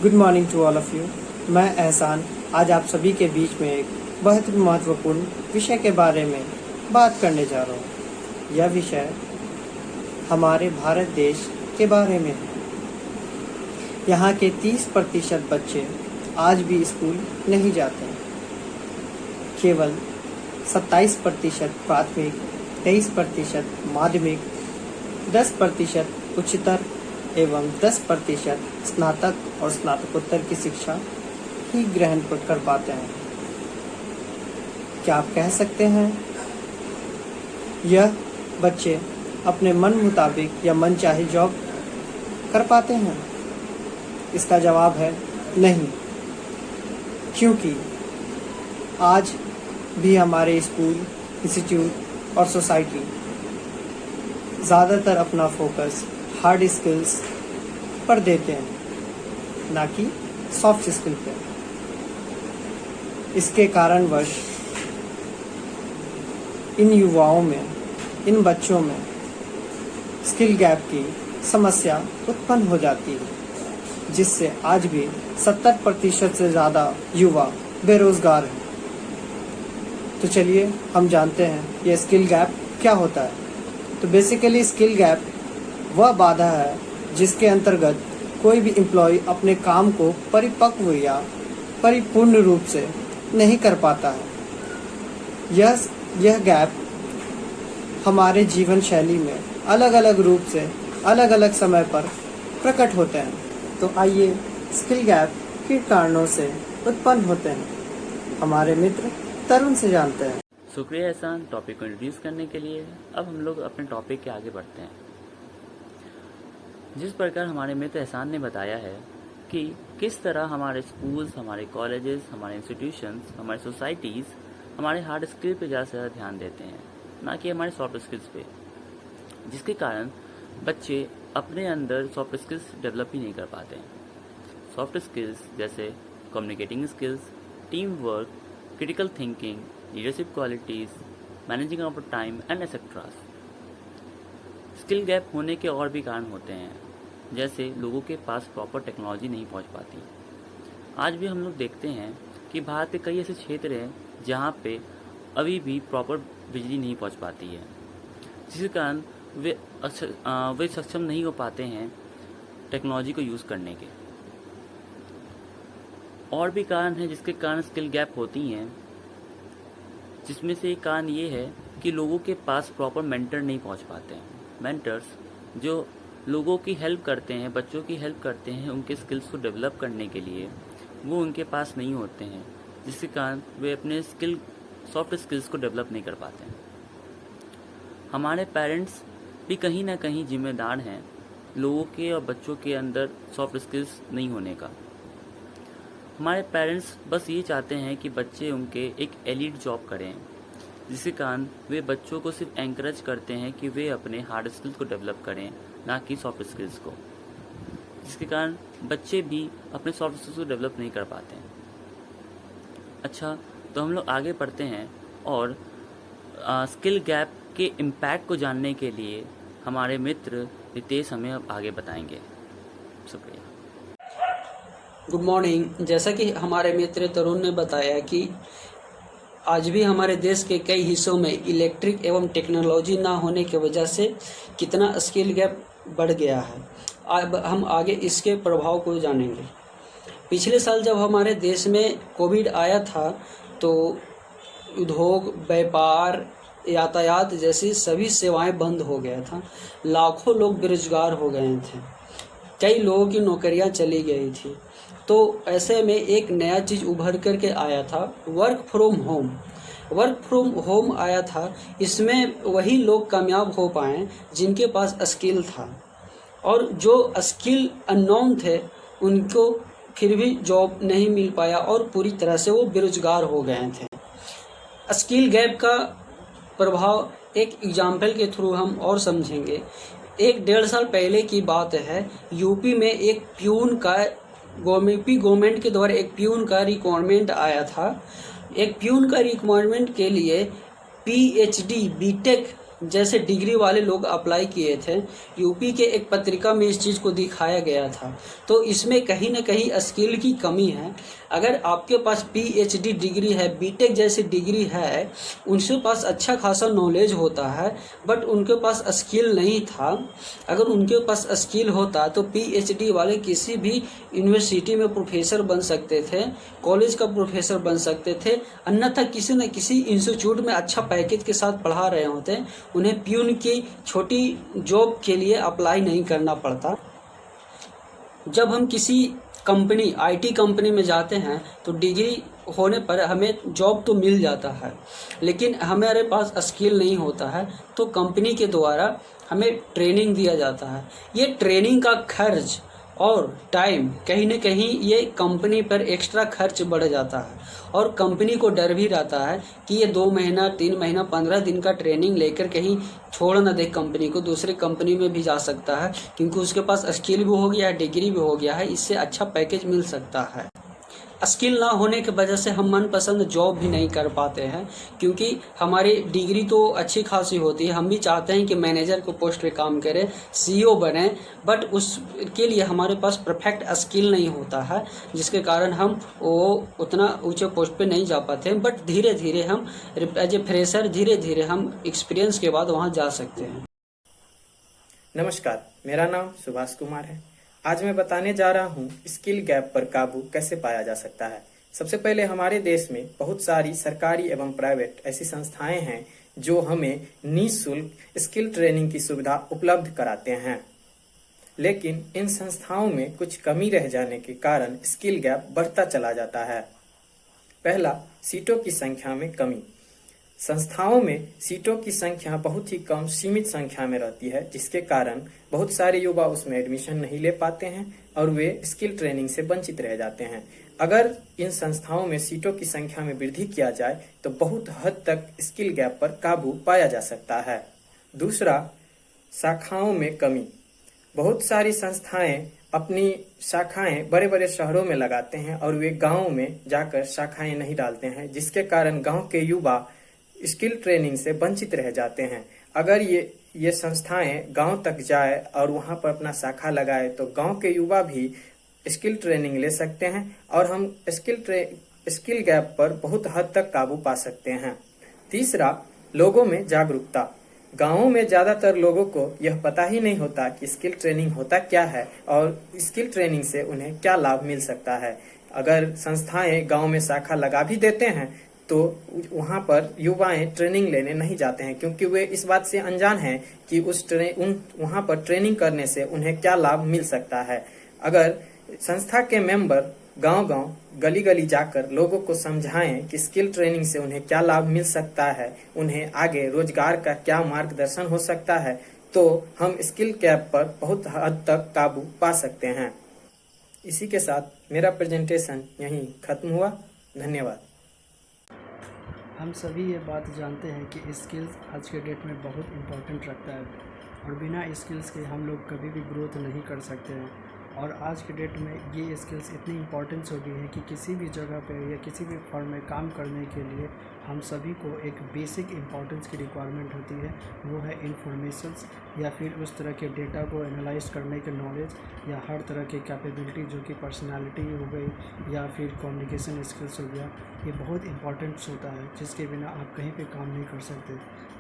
Good morning to all of you. मैं एहसान आज आप सभी के बीच में एक बहुत ही महत्वपूर्ण विषय के बारे में बात करने जा रहा हूँ। यह विषय हमारे भारत देश के बारे में है। यहाँ के 30% बच्चे आज भी स्कूल नहीं जाते हैं। केवल 27% प्राथमिक, 23% माध्यमिक, 10% उच्चतर एवं 10% स्नातक और स्नातकोत्तर की शिक्षा ही ग्रहण कर पाते हैं। क्या आप कह सकते हैं यह बच्चे अपने मन मुताबिक या मनचाही जॉब कर पाते हैं? इसका जवाब है नहीं, क्योंकि आज भी हमारे स्कूल, इंस्टीट्यूट और सोसाइटी ज़्यादातर अपना फोकस हार्ड स्किल्स पर देते हैं, ना कि सॉफ्ट स्किल पर। इसके कारणवश इन युवाओं में, इन बच्चों में स्किल गैप की समस्या उत्पन्न हो जाती है, जिससे आज भी 70% से ज़्यादा युवा बेरोजगार हैं। तो चलिए हम जानते हैं ये स्किल गैप क्या होता है। तो बेसिकली स्किल गैप वह बाधा है जिसके अंतर्गत कोई भी एम्प्लॉय अपने काम को परिपक्व या परिपूर्ण रूप से नहीं कर पाता है। यह गैप हमारे जीवन शैली में अलग अलग रूप से अलग अलग समय पर प्रकट होते हैं। तो आइए स्किल गैप किन कारणों से उत्पन्न होते हैं हमारे मित्र तरुण से जानते हैं। शुक्रिया एहसान टॉपिक को इंट्रोड्यूस करने के लिए। अब हम लोग अपने टॉपिक के आगे बढ़ते हैं। जिस प्रकार हमारे मित्र एहसान ने बताया है कि किस तरह हमारे स्कूल्स, हमारे कॉलेजेस, हमारे इंस्टीट्यूशंस, हमारी सोसाइटीज़ हमारे हार्ड स्किल पे ज़्यादा से ज़्यादा ध्यान देते हैं, ना कि हमारे सॉफ्ट स्किल्स पे, जिसके कारण बच्चे अपने अंदर सॉफ्ट स्किल्स डेवलप ही नहीं कर पाते हैं। सॉफ्ट स्किल्स जैसे communicating skills, team work, critical thinking, leadership qualities, managing of time and etcetera. Skill gap होने के और भी कारण होते हैं, जैसे लोगों के पास प्रॉपर टेक्नोलॉजी नहीं पहुंच पाती। आज भी हम लोग देखते हैं कि भारत के कई ऐसे क्षेत्र हैं जहां पे अभी भी प्रॉपर बिजली नहीं पहुंच पाती है, जिसके कारण वे सक्षम नहीं हो पाते हैं टेक्नोलॉजी को यूज़ करने के। और भी कारण हैं जिसके कारण स्किल गैप होती हैं, जिसमें से एक कारण ये है कि लोगों के पास प्रॉपर मेंटर नहीं पहुंच पाते हैं। मेंटर्स जो लोगों की हेल्प करते हैं, बच्चों की हेल्प करते हैं उनके स्किल्स को डेवलप करने के लिए, वो उनके पास नहीं होते हैं, जिसके कारण वे अपने सॉफ्ट स्किल्स को डेवलप नहीं कर पाते हैं। हमारे पेरेंट्स भी कहीं ना कहीं जिम्मेदार हैं लोगों के और बच्चों के अंदर सॉफ्ट स्किल्स नहीं होने का। हमारे पेरेंट्स बस ये चाहते हैं कि बच्चे उनके एक एलीट जॉब करें, जिसके कारण वे बच्चों को सिर्फ एनकरेज करते हैं कि वे अपने हार्ड स्किल्स को डेवलप करें, ना कि सॉफ्ट स्किल्स को, जिसके कारण बच्चे भी अपने सॉफ्ट स्किल्स को डेवलप नहीं कर पाते हैं। अच्छा, तो हम लोग आगे बढ़ते हैं और स्किल गैप के इम्पैक्ट को जानने के लिए हमारे मित्र रितेश हमें अब आगे बताएंगे। शुक्रिया। Good morning. जैसा कि हमारे मित्र तरुण ने बताया कि आज भी हमारे देश के कई हिस्सों में इलेक्ट्रिक एवं टेक्नोलॉजी ना होने की वजह से कितना स्किल गैप बढ़ गया है। अब हम आगे इसके प्रभाव को जानेंगे। पिछले साल जब हमारे देश में कोविड आया था तो उद्योग, व्यापार, यातायात जैसी सभी सेवाएं बंद हो गया था। लाखों लोग बेरोजगार हो गए थे, कई लोगों की नौकरियां चली गई थी। तो ऐसे में एक नया चीज़ उभर कर के आया था, वर्क फ्रॉम होम आया था। इसमें वही लोग कामयाब हो पाए जिनके पास स्किल था, और जो स्किल अननोन थे उनको फिर भी जॉब नहीं मिल पाया और पूरी तरह से वो बेरोजगार हो गए थे। स्किल गैप का प्रभाव एक एग्जाम्पल के थ्रू हम और समझेंगे। 1-1.5 साल पहले की बात है, यूपी में एक प्यून का गवर्नमेंट के द्वारा एक प्यून का रिक्वायरमेंट आया था। एक प्यून का रिक्वायरमेंट के लिए PhD, BTech जैसे डिग्री वाले लोग अप्लाई किए थे, यूपी के एक पत्रिका में इस चीज़ को दिखाया गया था। तो इसमें कहीं ना कहीं स्किल की कमी है। अगर आपके पास पीएचडी डिग्री है, बीटेक जैसी डिग्री है, उनके पास अच्छा खासा नॉलेज होता है, बट उनके पास स्किल नहीं था। अगर उनके पास स्किल होता तो पीएचडी वाले किसी भी यूनिवर्सिटी में प्रोफेसर बन सकते थे, कॉलेज का प्रोफेसर बन सकते थे, अन्यथा किसी न किसी इंस्टीट्यूट में अच्छा पैकेज के साथ पढ़ा रहे होते। उन्हें प्यून की छोटी जॉब के लिए अप्लाई नहीं करना पड़ता। जब हम किसी कंपनी, आईटी कंपनी में जाते हैं तो डिग्री होने पर हमें जॉब तो मिल जाता है, लेकिन हमारे पास स्किल नहीं होता है, तो कंपनी के द्वारा हमें ट्रेनिंग दिया जाता है। ये ट्रेनिंग का खर्च और टाइम कहीं न कहीं ये कंपनी पर एक्स्ट्रा खर्च बढ़ जाता है, और कंपनी को डर भी रहता है कि ये 2 महीना, 3 महीना, 15 दिन का ट्रेनिंग लेकर कहीं छोड़ ना दे कंपनी को, दूसरी कंपनी में भी जा सकता है, क्योंकि उसके पास स्किल भी हो गया है, डिग्री भी हो गया है, इससे अच्छा पैकेज मिल सकता है। स्किल ना होने की वजह से हम मनपसंद जॉब भी नहीं कर पाते हैं, क्योंकि हमारी डिग्री तो अच्छी खासी होती है, हम भी चाहते हैं कि मैनेजर को पोस्ट पे काम करें, सीईओ बने, बट उसके लिए हमारे पास परफेक्ट स्किल नहीं होता है, जिसके कारण हम वो उतना ऊंचे पोस्ट पे नहीं जा पाते हैं। बट धीरे धीरे हम एज ए फ्रेशर धीरे धीरे हम एक्सपीरियंस के बाद वहाँ जा सकते हैं। नमस्कार, मेरा नाम सुभाष कुमार है। आज मैं बताने जा रहा हूँ स्किल गैप पर काबू कैसे पाया जा सकता है। सबसे पहले हमारे देश में बहुत सारी सरकारी एवं प्राइवेट ऐसी संस्थाएं हैं जो हमें निःशुल्क स्किल ट्रेनिंग की सुविधा उपलब्ध कराते हैं, लेकिन इन संस्थाओं में कुछ कमी रह जाने के कारण स्किल गैप बढ़ता चला जाता है। पहला, सीटों की संख्या में कमी। संस्थाओं में सीटों की संख्या बहुत ही कम, सीमित संख्या में रहती है, जिसके कारण बहुत सारे युवा उसमें एडमिशन नहीं ले पाते हैं और वे स्किल ट्रेनिंग से वंचित रह जाते हैं। अगर इन संस्थाओं में सीटों की संख्या में वृद्धि किया जाए तो बहुत हद तक स्किल गैप पर काबू पाया जा सकता है। दूसरा, शाखाओं में कमी। बहुत सारी संस्थाएं अपनी शाखाएं बड़े बड़े शहरों में लगाते हैं और वे गाँव में जाकर शाखाएं नहीं डालते हैं, जिसके कारण गाँव के युवा स्किल ट्रेनिंग से वंचित रह जाते हैं। अगर ये संस्थाएं गांव तक जाए और वहां पर अपना शाखा लगाए तो गांव के युवा भी स्किल ट्रेनिंग ले सकते हैं और हम स्किल गैप पर बहुत हद तक काबू पा सकते हैं। तीसरा, लोगों में जागरूकता। गांवों में ज्यादातर लोगों को यह पता ही नहीं होता कि स्किल ट्रेनिंग होता क्या है और स्किल ट्रेनिंग से उन्हें क्या लाभ मिल सकता है। अगर संस्थाएं गांव में शाखा लगा भी देते हैं तो वहां पर युवाएं ट्रेनिंग लेने नहीं जाते हैं, क्योंकि वे इस बात से अनजान हैं कि वहां पर ट्रेनिंग करने से उन्हें क्या लाभ मिल सकता है। अगर संस्था के मेंबर गांव-गांव, गली-गली जाकर लोगों को समझाएं कि स्किल ट्रेनिंग से उन्हें क्या लाभ मिल सकता है, उन्हें आगे रोजगार का क्या मार्गदर्शन हो सकता है, तो हम स्किल गैप पर बहुत हद तक काबू पा सकते हैं। इसी के साथ मेरा प्रेजेंटेशन यहीं खत्म हुआ। धन्यवाद। हम सभी ये बात जानते हैं कि स्किल्स आज के डेट में बहुत इम्पोर्टेंट रखता है, और बिना स्किल्स के हम लोग कभी भी ग्रोथ नहीं कर सकते हैं। और आज के डेट में ये स्किल्स इतनी इम्पोर्टेंस हो गई है कि किसी भी जगह पे या किसी भी फर्म में काम करने के लिए हम सभी को एक बेसिक इम्पोर्टेंस की रिक्वायरमेंट होती है, वो है इन्फॉर्मेशंस या फिर उस तरह के डेटा को एनालाइज करने के नॉलेज, या हर तरह की कैपेबिलिटी जो कि पर्सनालिटी हो गई या फिर कम्युनिकेशन स्किल्स हो गया। ये बहुत इम्पोर्टेंट्स होता है, जिसके बिना आप कहीं पे काम नहीं कर सकते।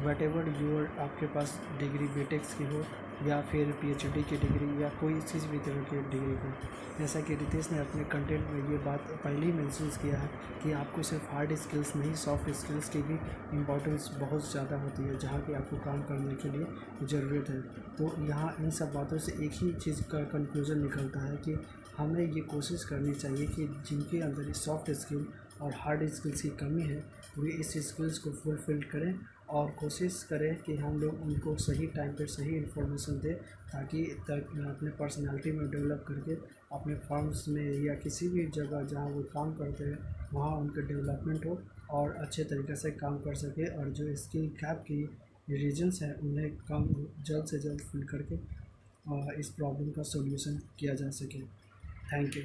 वट एवर यूर आपके पास डिग्री बीटेक्स की हो या फिर पीएचडी की डिग्री या कोई किसी भी तरह की डिग्री हो। जैसा कि रितेश ने अपने कंटेंट में ये बात पहले ही मेंशन किया है कि आपको सिर्फ हार्ड स्किल्स नहीं, सॉफ्ट स्किल्स की भी इम्पोर्टेंस बहुत ज़्यादा होती है, जहाँ की आपको काम करने के लिए ज़रूरत है। तो यहाँ इन सब बातों से एक ही चीज़ का कंक्लूजन निकलता है कि हमें ये कोशिश करनी चाहिए कि जिनके अंदर सॉफ्ट स्किल और हार्ड स्किल्स की कमी है, वे इस स्किल्स को फुलफिल करें और कोशिश करें कि हम लोग उनको सही टाइम पर सही इन्फॉर्मेशन दें, ताकि अपने पर्सनालिटी में डेवलप करके अपने फर्म्स में या किसी भी जगह जहाँ वो काम करते हैं वहाँ उनका डेवलपमेंट हो और अच्छे तरीके से काम कर सके, और जो स्किल गैप की रीजन्स हैं उन्हें कम जल्द से जल्द फिल करके इस प्रॉब्लम का सॉल्यूशन किया जा सके। Thank you.